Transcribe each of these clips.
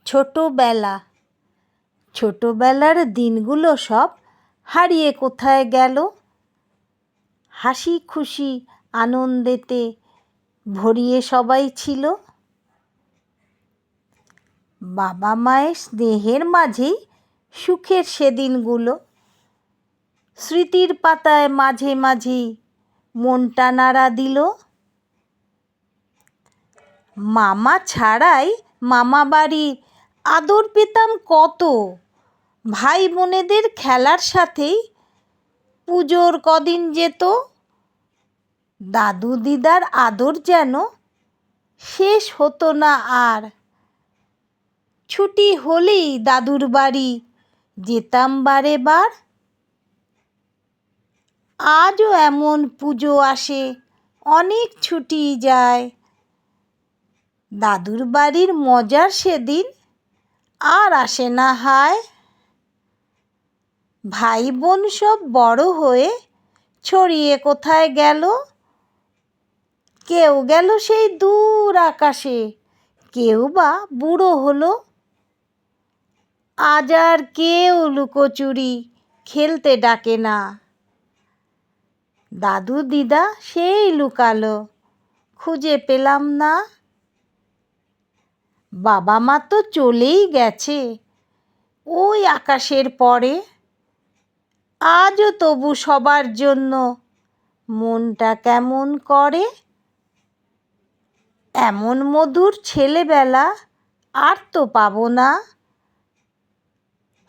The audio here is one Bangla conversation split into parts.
ছোটবেলা। ছোটবেলার দিনগুলো সব হারিয়ে কোথায় গেল। হাসি খুশি আনন্দেতে ভরিয়ে সবাই ছিল। বাবা মায়ের স্নেহের মাঝেই সুখের সেদিনগুলো। স্মৃতির পাতায় মাঝে মাঝেই মনটা নাড়া দিল। মামা ছাড়াই মামা বাড়ির আদর পেতাম কত। ভাই বোনেদের খেলার সাথেই পুজোর কদিন যেত। দাদু দিদার আদর যেন শেষ হতো না আর। ছুটি হলেই দাদুর বাড়ি যেতাম বারে বার। আজও এমন পুজো আসে, অনেক ছুটি যায়। দাদুর বাড়ির মজার সেদিন আর আসে না হায়। ভাই বোন সব বড় হয়ে ছড়িয়ে কোথায় গেল। কেউ গেল সেই দূর আকাশে, কেউ বা বুড়ো হলো। আজ আর কেউ লুকোচুরি খেলতে ডাকে না। দাদু দিদা সেই লুকালো, খুঁজে পেলাম না। বাবা মা তো চলেই গেছে ওই আকাশের পরে। আজও তবু সবার জন্য মনটা কেমন করে। এমন মধুর ছেলেবেলা আর তো পাবো না।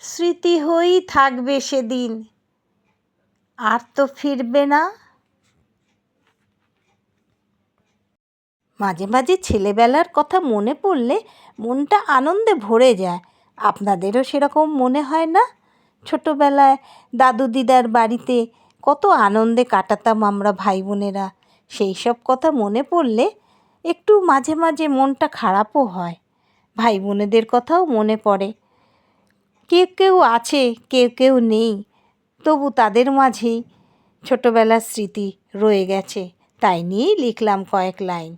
স্মৃতি হয়েই থাকবে সেদিন, আর তো ফিরবে না। মাঝে মাঝে ছেলেবেলার কথা মনে পড়লে মনটা আনন্দে ভরে যায়। আপনাদেরও সেরকম মনে হয় না? ছোটোবেলায় দাদু দিদার বাড়িতে কত আনন্দে কাটাতাম আমরা ভাই বোনেরা। সেই সব কথা মনে পড়লে একটু মাঝে মাঝে মনটা খারাপও হয়। ভাই বোনেদের কথাও মনে পড়ে। কেউ কেউ আছে, কেউ কেউ নেই, তবু তাদের মাঝেই ছোটোবেলার স্মৃতি রয়ে গেছে। তাই নিয়েই লিখলাম কয়েক লাইন।